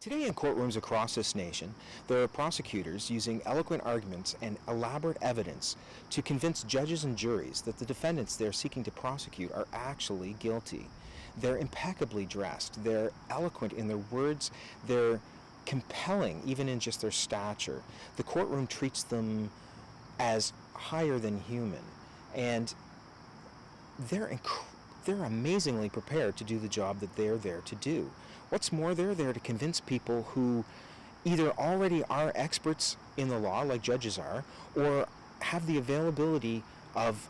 Today in courtrooms across this nation, there are prosecutors using eloquent arguments and elaborate evidence to convince judges and juries that the defendants they're seeking to prosecute are actually guilty. They're impeccably dressed, they're eloquent in their words, they're compelling even in just their stature. The courtroom treats them as higher than human, and they're amazingly prepared to do the job that they're there to do. What's more, they're there to convince people who either already are experts in the law, like judges are, or have the availability of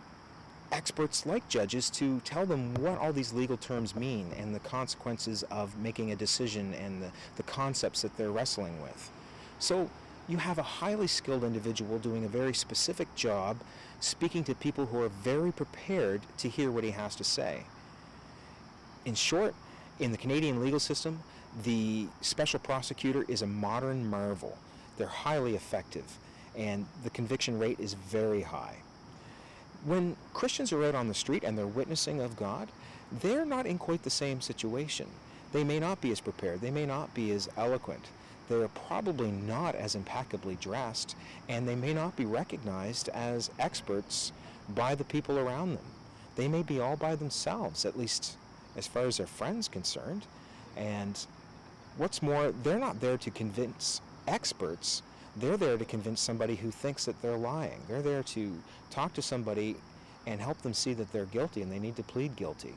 experts like judges to tell them what all these legal terms mean and the consequences of making a decision and the concepts that they're wrestling with. So you have a highly skilled individual doing a very specific job, speaking to people who are very prepared to hear what he has to say. In short, in the Canadian legal system, the special prosecutor is a modern marvel. They're highly effective, and the conviction rate is very high. When Christians are out on the street and they're witnessing of God, they're not in quite the same situation. They may not be as prepared. They may not be as eloquent. They're probably not as impeccably dressed, and they may not be recognized as experts by the people around them. They may be all by themselves, at least as far as their friends concerned. And what's more, they're not there to convince experts. They're there to convince somebody who thinks that they're lying. They're there to talk to somebody and help them see that they're guilty and they need to plead guilty.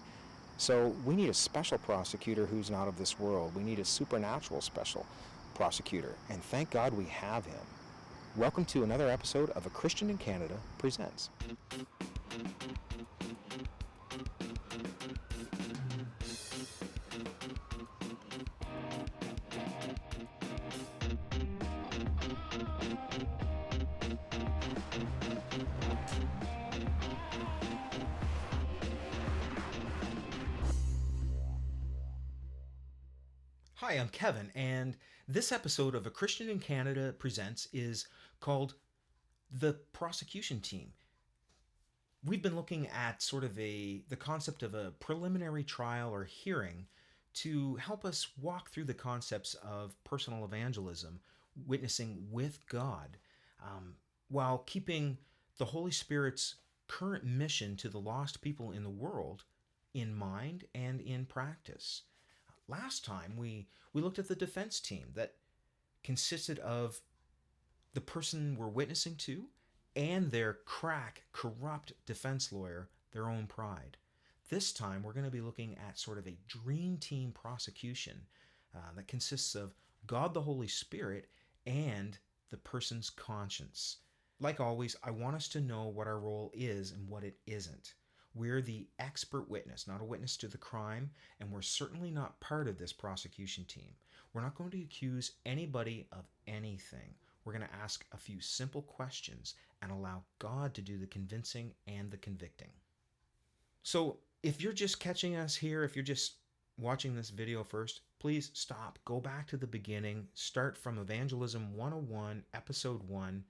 So we need a special prosecutor who's not of this world. We need a supernatural special prosecutor, and thank God we have him. Welcome to another episode of A Christian in Canada Presents. Hi, I'm Kevin, and this episode of A Christian in Canada Presents is called The Prosecution Team. We've been looking at sort of the concept of a preliminary trial or hearing to help us walk through the concepts of personal evangelism, witnessing with God, while keeping the Holy Spirit's current mission to the lost people in the world in mind and in practice. Last time, we looked at the defense team that consisted of the person we're witnessing to and their corrupt defense lawyer, their own pride. This time, we're going to be looking at sort of a dream team prosecution that consists of God the Holy Spirit and the person's conscience. Like always, I want us to know what our role is and what it isn't. We're the expert witness, not a witness to the crime, and we're certainly not part of this prosecution team. We're not going to accuse anybody of anything. We're going to ask a few simple questions and allow God to do the convincing and the convicting. So if you're just catching us here, if you're just watching this video first, please stop, go back to the beginning, start from Evangelism 101, Episode 1.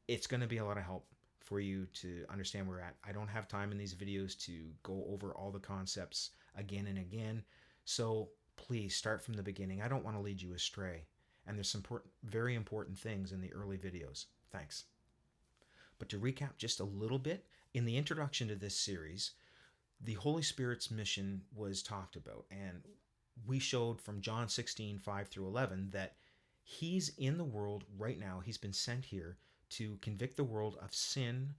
It's going to be a lot of help for you to understand where we're at. I don't have time in these videos to go over all the concepts again and again, so please start from the beginning. I don't want to lead you astray, and there's some very important things in the early videos. Thanks. But to recap just a little bit, in the introduction to this series, the Holy Spirit's mission was talked about, and we showed from John 16, 5 through 11, that he's in the world right now. He's been sent here to convict the world of sin,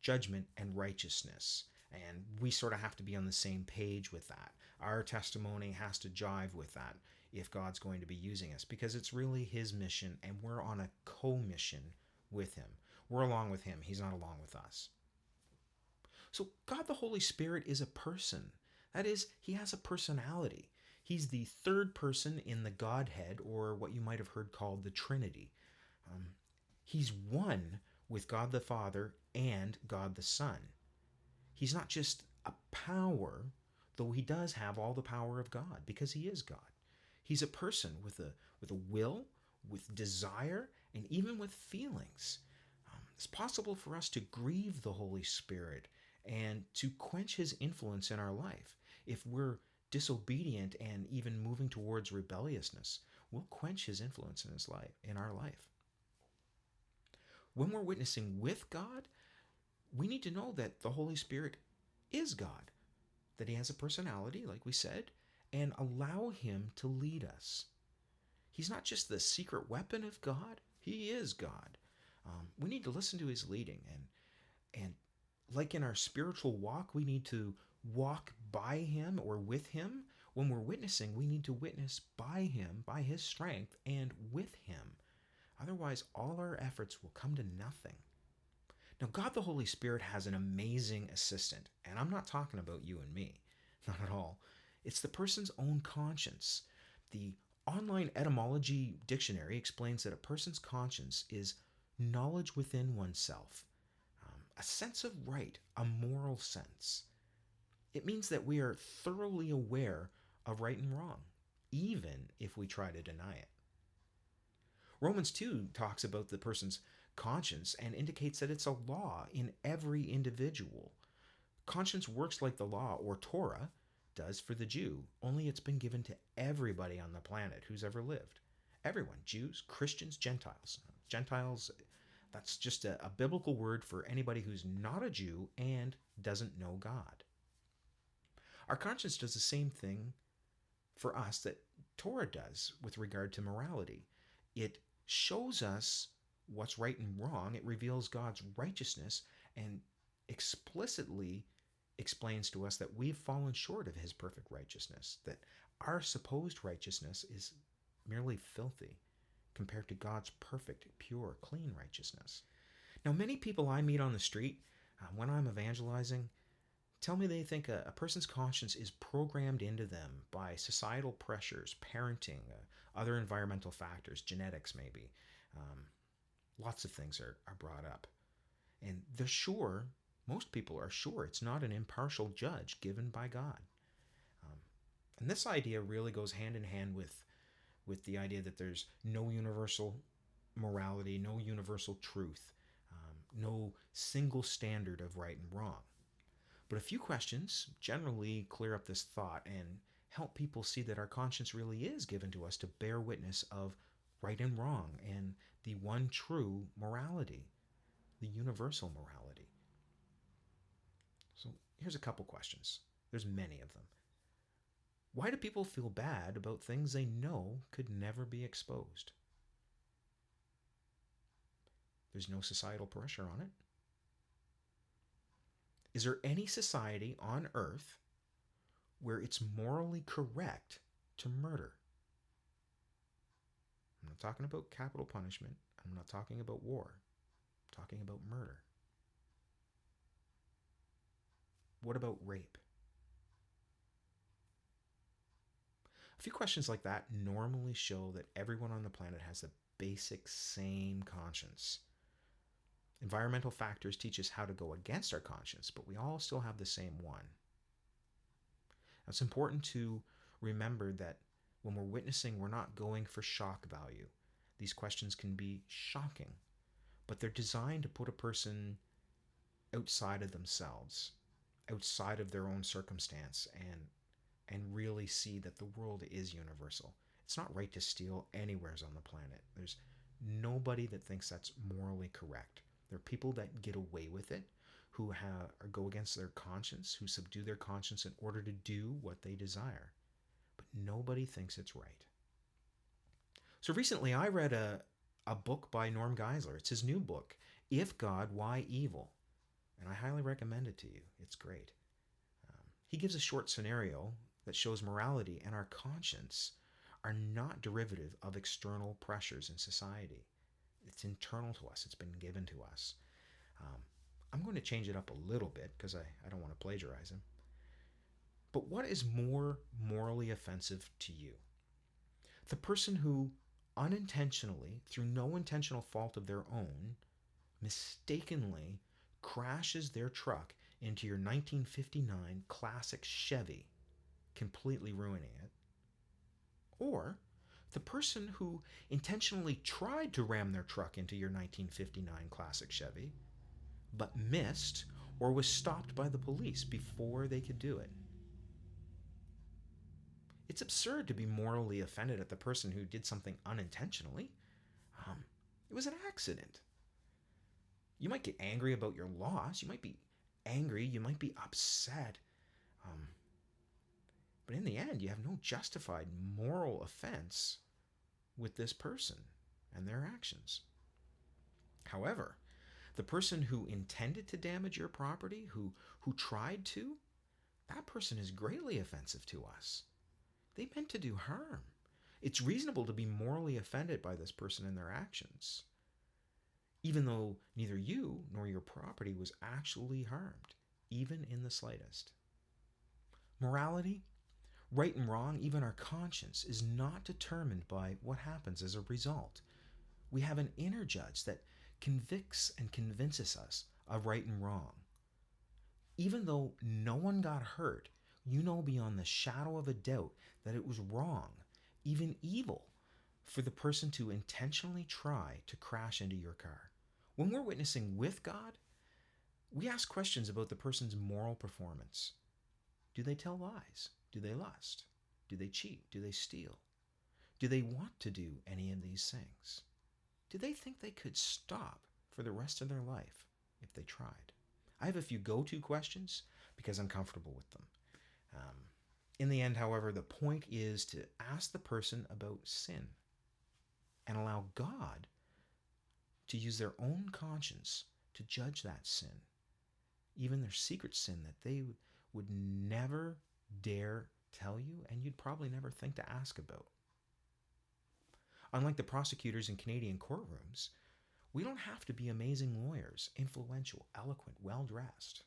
judgment, and righteousness. And we sort of have to be on the same page with that. Our testimony has to jive with that if God's going to be using us, because it's really his mission, and we're on a co-mission with him. We're along with him. He's not along with us. So God the Holy Spirit is a person. That is, he has a personality. He's the third person in the Godhead, or what you might have heard called the Trinity. He's one with God the Father and God the Son. He's not just a power, though he does have all the power of God, because he is God. He's a person with a will, with desire, and even with feelings. It's possible for us to grieve the Holy Spirit and to quench his influence in our life if we're disobedient and even moving towards rebelliousness, we'll quench his influence in his life, in our life. When we're witnessing with God, we need to know that the Holy Spirit is God, that he has a personality, like we said, and allow him to lead us. He's not just the secret weapon of God, he is God. We need to listen to his leading, and like in our spiritual walk, we need to walk by him or with him. When we're witnessing, we need to witness by him, by his strength, and with him. Otherwise, all our efforts will come to nothing. Now, God the Holy Spirit has an amazing assistant, and I'm not talking about you and me, not at all. It's the person's own conscience. The online etymology dictionary explains that a person's conscience is knowledge within oneself, a sense of right, a moral sense. It means that we are thoroughly aware of right and wrong, even if we try to deny it. Romans 2 talks about the person's conscience and indicates that it's a law in every individual. Conscience works like the law, or Torah, does for the Jew, only it's been given to everybody on the planet who's ever lived. Everyone, Jews, Christians, Gentiles. Gentiles, that's just a biblical word for anybody who's not a Jew and doesn't know God. Our conscience does the same thing for us that Torah does with regard to morality. It shows us what's right and wrong. It reveals God's righteousness and explicitly explains to us that we've fallen short of his perfect righteousness, that our supposed righteousness is merely filthy compared to God's perfect, pure, clean righteousness. Now, many people I meet on the street when I'm evangelizing tell me they think a person's conscience is programmed into them by societal pressures, parenting, other environmental factors, genetics maybe. Lots of things are brought up. And they're sure, most people are sure, it's not an impartial judge given by God. And this idea really goes hand in hand with the idea that there's no universal morality, no universal truth, no single standard of right and wrong. But a few questions generally clear up this thought and help people see that our conscience really is given to us to bear witness of right and wrong and the one true morality, the universal morality. So here's a couple questions. There's many of them. Why do people feel bad about things they know could never be exposed? There's no societal pressure on it. Is there any society on earth where it's morally correct to murder? I'm not talking about capital punishment. I'm not talking about war. I'm talking about murder. What about rape? A few questions like that normally show that everyone on the planet has the basic same conscience. Environmental factors teach us how to go against our conscience, but we all still have the same one. Now, it's important to remember that when we're witnessing, we're not going for shock value. These questions can be shocking, but they're designed to put a person outside of themselves, outside of their own circumstance, and really see that the world is universal. It's not right to steal anywheres on the planet. There's nobody that thinks that's morally correct. There are people that get away with it, who go against their conscience, who subdue their conscience in order to do what they desire. But nobody thinks it's right. So recently I read a book by Norm Geisler. It's his new book, If God, Why Evil? And I highly recommend it to you. It's great. He gives a short scenario that shows morality and our conscience are not derivative of external pressures in society. It's internal to us. It's been given to us. I'm going to change it up a little bit because I don't want to plagiarize him. But what is more morally offensive to you? The person who unintentionally, through no intentional fault of their own, mistakenly crashes their truck into your 1959 classic Chevy, completely ruining it. Or the person who intentionally tried to ram their truck into your 1959 classic Chevy, but missed or was stopped by the police before they could do it. It's absurd to be morally offended at the person who did something unintentionally. It was an accident. You might get angry about your loss. You might be angry. You might be upset. Um, but in the end, you have no justified moral offense with this person and their actions. However, the person who intended to damage your property, who tried to, that person is greatly offensive to us. They meant to do harm. It's reasonable to be morally offended by this person and their actions, even though neither you nor your property was actually harmed, even in the slightest. Morality, right and wrong, even our conscience, is not determined by what happens as a result. We have an inner judge that convicts and convinces us of right and wrong. Even though no one got hurt, you know beyond the shadow of a doubt that it was wrong, even evil, for the person to intentionally try to crash into your car. When we're witnessing with God, we ask questions about the person's moral performance. Do they tell lies? Do they lust? Do they cheat? Do they steal? Do they want to do any of these things? Do they think they could stop for the rest of their life if they tried? I have a few go-to questions because I'm comfortable with them. In the end, however, the point is to ask the person about sin and allow God to use their own conscience to judge that sin, even their secret sin that they would never dare tell you and you'd probably never think to ask about. Unlike the prosecutors in Canadian courtrooms, we don't have to be amazing lawyers, influential, eloquent, well-dressed.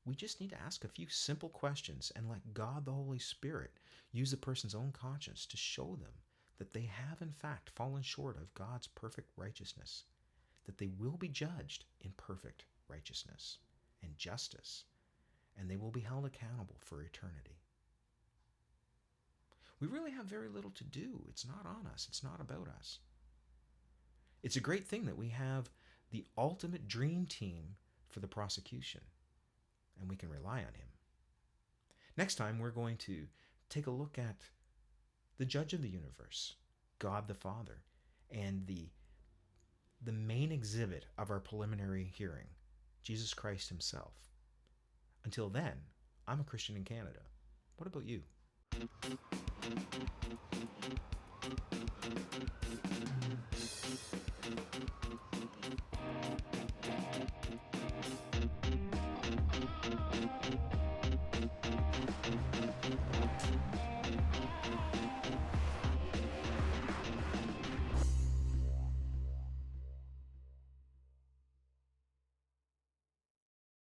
We just need to ask a few simple questions and let God, the Holy Spirit, use the person's own conscience to show them that they have in fact fallen short of God's perfect righteousness, that they will be judged in perfect righteousness and justice, and they will be held accountable for eternity. We really have very little to do. It's not on us. It's not about us. It's a great thing that we have the ultimate dream team for the prosecution, and we can rely on him. Next time, we're going to take a look at the judge of the universe, God the Father, and the main exhibit of our preliminary hearing, Jesus Christ himself. Until then, I'm a Christian in Canada. What about you?